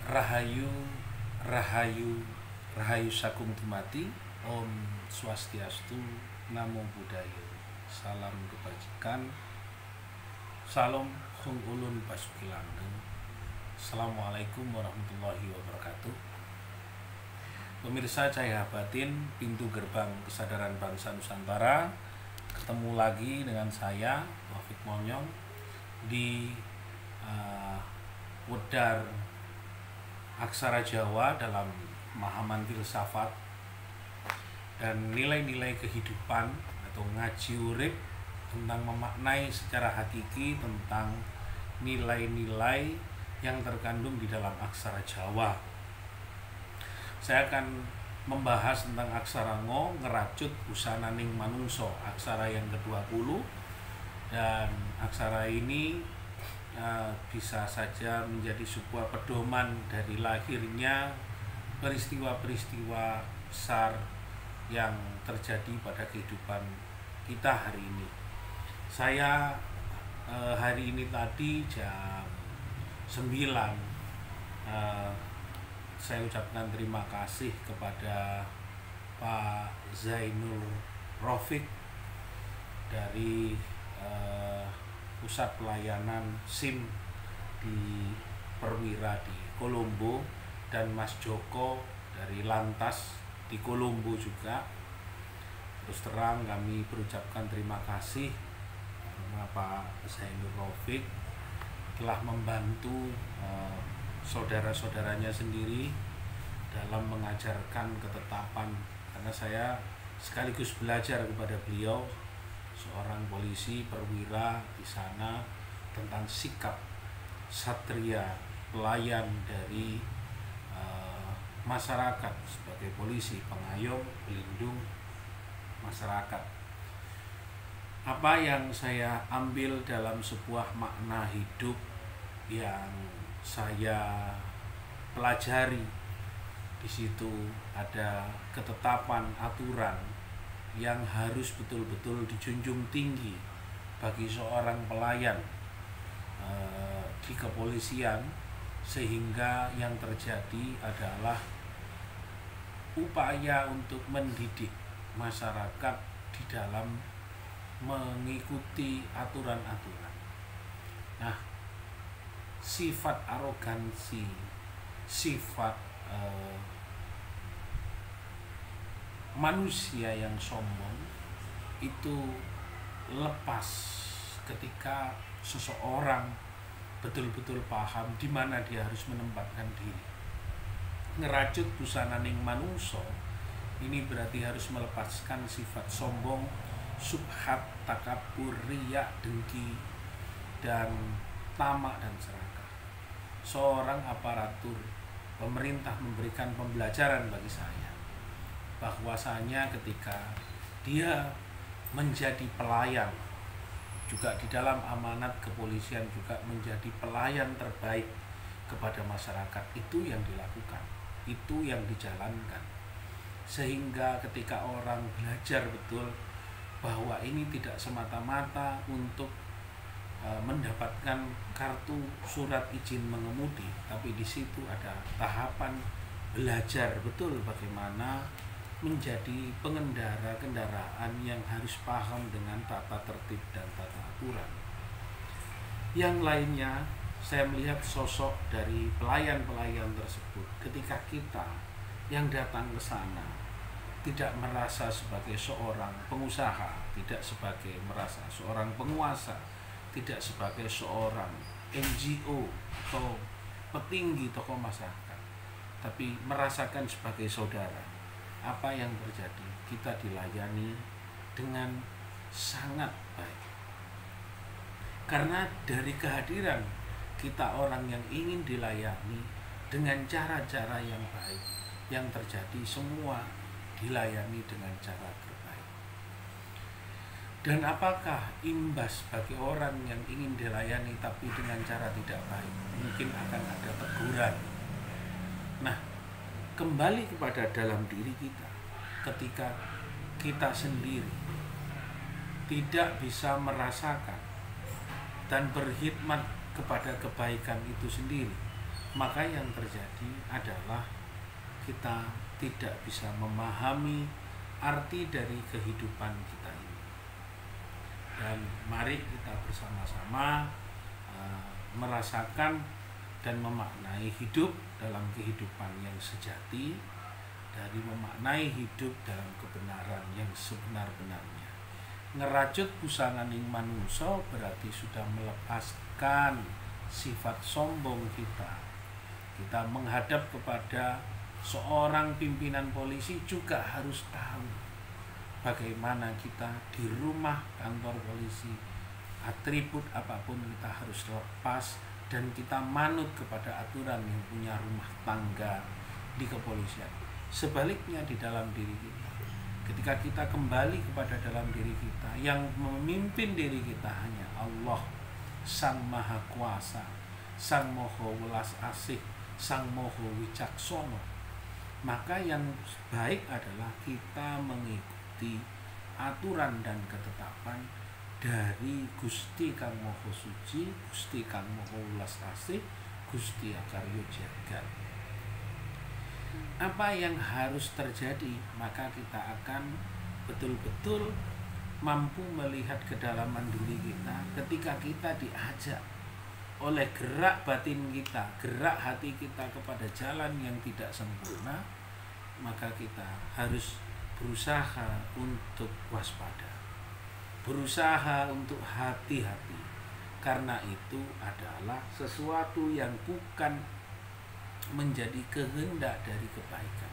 Rahayu, Rahayu, Rahayu Sagung Dumadi, Om Swastiastu, Namo Buddhaya, Salam Kebajikan, Salam Hung Ulun Basuki Langgeng. Assalamualaikum warahmatullahi wabarakatuh. Pemirsa Cahaya Batin, pintu gerbang kesadaran bangsa Nusantara. Ketemu lagi dengan saya, Taufik Monyong, di Wedar Aksara Jawa dalam pemahaman filsafat dan nilai-nilai kehidupan atau ngaji urip tentang memaknai secara hakiki tentang nilai-nilai yang terkandung di dalam aksara Jawa. Saya akan membahas tentang aksara ngo ngeracut busananing manungso, aksara yang ke-20, dan aksara ini bisa saja menjadi sebuah pedoman dari lahirnya peristiwa-peristiwa besar yang terjadi pada kehidupan kita hari ini. Saya hari ini tadi jam 9 saya ucapkan terima kasih kepada Pak Zainul Rofik dari pusat pelayanan SIM di Perwira di Kolombo, dan Mas Joko dari Lantas di Kolombo juga. Terus terang kami berucapkan terima kasih karena Pak Zainul Rofik telah membantu saudara-saudaranya sendiri dalam mengajarkan ketetapan, karena saya sekaligus belajar kepada beliau, seorang polisi perwira di sana, tentang sikap satria pelayan dari masyarakat sebagai polisi pengayom pelindung masyarakat. Apa yang saya ambil dalam sebuah makna hidup yang saya pelajari, di situ ada ketetapan aturan yang harus betul-betul dijunjung tinggi bagi seorang pelayan di kepolisian, sehingga yang terjadi adalah upaya untuk mendidik masyarakat di dalam mengikuti aturan-aturan. Nah, sifat arogansi, sifat manusia yang sombong itu lepas ketika seseorang betul-betul paham di mana dia harus menempatkan diri. Ngerajut busananing manungso ini berarti harus melepaskan sifat sombong, subhat, takabur, riya, dengki, dan tamak dan serakah. Seorang aparatur pemerintah memberikan pembelajaran bagi saya bahwasanya ketika dia menjadi pelayan, juga di dalam amanat kepolisian juga menjadi pelayan terbaik kepada masyarakat, itu yang dilakukan, itu yang dijalankan. Sehingga ketika orang belajar betul bahwa ini tidak semata-mata untuk mendapatkan kartu surat izin mengemudi, tapi di situ ada tahapan belajar betul bagaimana menjadi pengendara kendaraan yang harus paham dengan tata tertib dan tata aturan. Yang lainnya, saya melihat sosok dari pelayan-pelayan tersebut ketika kita yang datang ke sana tidak merasa sebagai seorang pengusaha, tidak sebagai merasa seorang penguasa, tidak sebagai seorang NGO atau petinggi tokoh masyarakat, tapi merasakan sebagai saudara. Apa yang terjadi? Kita dilayani dengan sangat baik. Karena dari kehadiran kita orang yang ingin dilayani dengan cara-cara yang baik, yang terjadi semua dilayani dengan cara terbaik. Dan apakah imbas bagi orang yang ingin dilayani tapi dengan cara tidak baik? Mungkin akan ada teguran. Nah, kembali kepada dalam diri kita, ketika kita sendiri tidak bisa merasakan dan berkhidmat kepada kebaikan itu sendiri, maka yang terjadi adalah kita tidak bisa memahami arti dari kehidupan kita ini. Dan mari kita bersama-sama merasakan dan memaknai hidup dalam kehidupan yang sejati, dari memaknai hidup dalam kebenaran yang sebenar-benarnya. Ngerajut busananing manungso berarti sudah melepaskan sifat sombong kita. Kita menghadap kepada seorang pimpinan polisi juga harus tahu bagaimana kita di rumah kantor polisi, atribut apapun kita harus lepas dan kita manut kepada aturan yang punya rumah tangga di kepolisian. Sebaliknya di dalam diri kita, ketika kita kembali kepada dalam diri kita, yang memimpin diri kita hanya Allah, Sang Maha Kuasa, Sang Moho Welas Asih, Sang Moho Wicaksono, maka yang baik adalah kita mengikuti aturan dan ketetapan dari Gusti Kang Moho Suci, Gusti Kang Moho Welas Asih, Gusti Akaryo Jagat. Apa yang harus terjadi? Maka kita akan betul-betul mampu melihat kedalaman diri kita ketika kita diajak oleh gerak batin kita, gerak hati kita kepada jalan yang tidak sempurna, maka kita harus berusaha untuk waspada, berusaha untuk hati-hati, karena itu adalah sesuatu yang bukan menjadi kehendak dari kebaikan.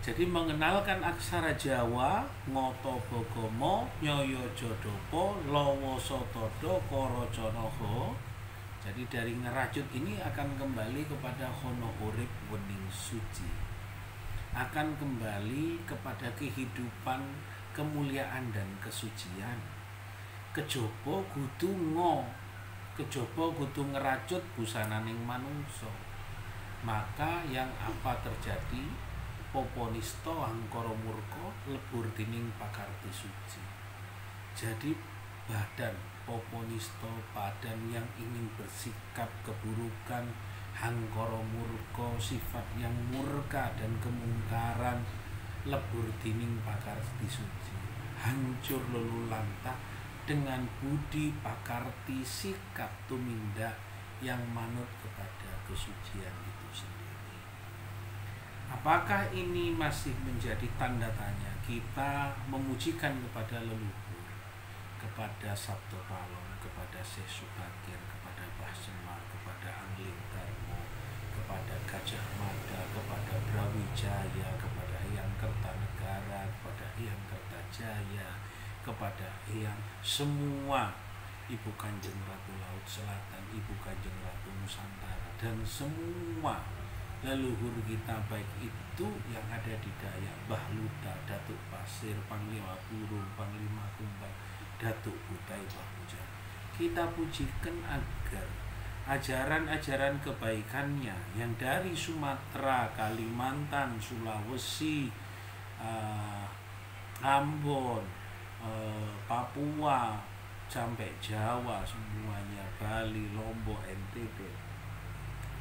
Jadi mengenalkan aksara Jawa, ngoto bogomo, nyoyo jodopo, lowo sotodo, korojonoho. Jadi dari ngerajut ini akan kembali kepada hono urip wening suci, akan kembali kepada kehidupan, kemuliaan dan kesucian. Kejopo kudu kejaba kudu ngerajut busananing manungsa. Maka yang apa terjadi? Poponista angkara murka lebur dening pakarti suci. Jadi badan poponista, badan yang ingin bersikap keburukan, angkara murka, sifat yang murka dan kemungkaran, lebur dening pakarti suci, hancur lulu lantah dengan budi pakarti sikap tumindak yang manut kepada kesucian itu sendiri. Apakah ini masih menjadi tanda tanya kita memujikan kepada leluhur, kepada Sabto Palon, kepada Syekh Subakir, kepada Mbah Semar, kepada Angling Darmo, kepada Gajah Mada, kepada Brawijaya, kepada Hyang Kertanegara, kepada Hyang Kertajaya, kepada Hyang semua Ibu Kanjeng Ratu Laut Selatan, Ibu Kanjeng Ratu Nusantara, dan semua leluhur kita, baik itu yang ada di Dayak, Mbah Luta, Datuk Pasir, Panglima Burung, Panglima Kumbang, Datuk Kutai, Mbah Mujang. Kita pujikan agar ajaran-ajaran kebaikannya yang dari Sumatera, Kalimantan, Sulawesi, Ambon, Papua, sampai Jawa semuanya, Bali, Lombok, NTB,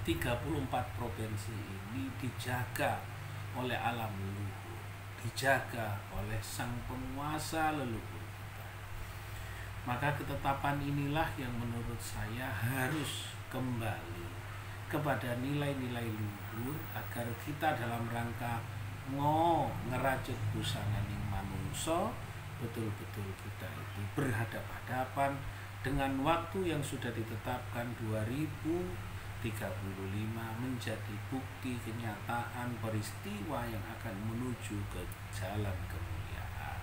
34 provinsi ini dijaga oleh alam leluhur, dijaga oleh sang penguasa leluhur kita. Maka ketetapan inilah yang menurut saya harus kembali kepada nilai-nilai luhur, agar kita dalam rangka ngerajut busananing manungso, betul-betul kita itu berhadapan-hadapan dengan waktu yang sudah ditetapkan 2035 menjadi bukti kenyataan peristiwa yang akan menuju ke jalan kemuliaan.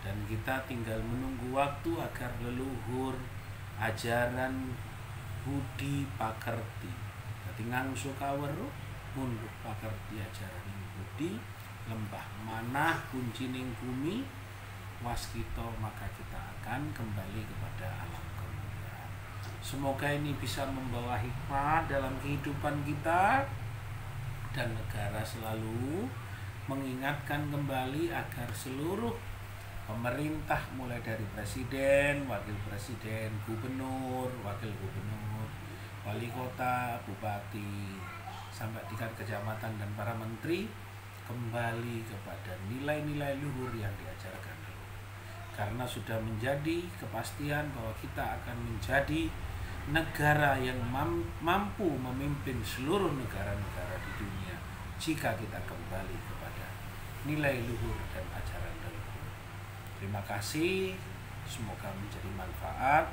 Dan kita tinggal menunggu waktu agar leluhur ajaran budi pakerti, dadi ngangsu kaweruh munduh pakerti ajaran budi, lembah manah kuncining bumi waskito, maka kita akan kembali kepada alam kemuliaan. Semoga ini bisa membawa hikmah dalam kehidupan kita, dan negara selalu mengingatkan kembali agar seluruh pemerintah, mulai dari presiden, wakil presiden, gubernur, wakil gubernur, wali wali kota, bupati, sampai tingkat kecamatan dan para menteri kembali kepada nilai-nilai luhur yang diajarkan dulu. Karena sudah menjadi kepastian bahwa kita akan menjadi negara yang mampu memimpin seluruh negara-negara di dunia jika kita kembali kepada nilai luhur dan ajaran leluhur. Terima kasih, semoga menjadi manfaat.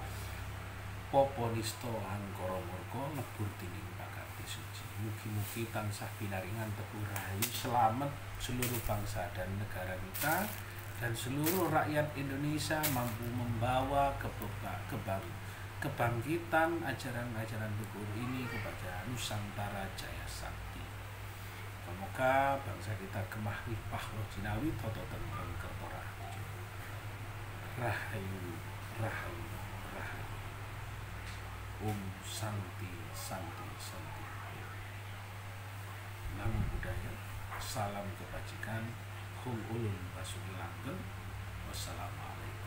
Poponisto Hangkara Murka lebur tining pakati suci. Mugi-mugi tansah pinaringan teguh rahayu selamat seluruh bangsa dan negara kita, dan seluruh rakyat Indonesia mampu membawa kebangkitan ajaran-ajaran luhur ini kepada Nusantara Jaya Sakti. Semoga bangsa kita gemah wipah jinawi toto tentrem kerto rahayu. Rahayu, rahayu, rahayu. Om Santi Santi Santi. Namo Buddhaya. Salam kebajikan. Hum ulun basuri langgeng. Wassalamualaikum.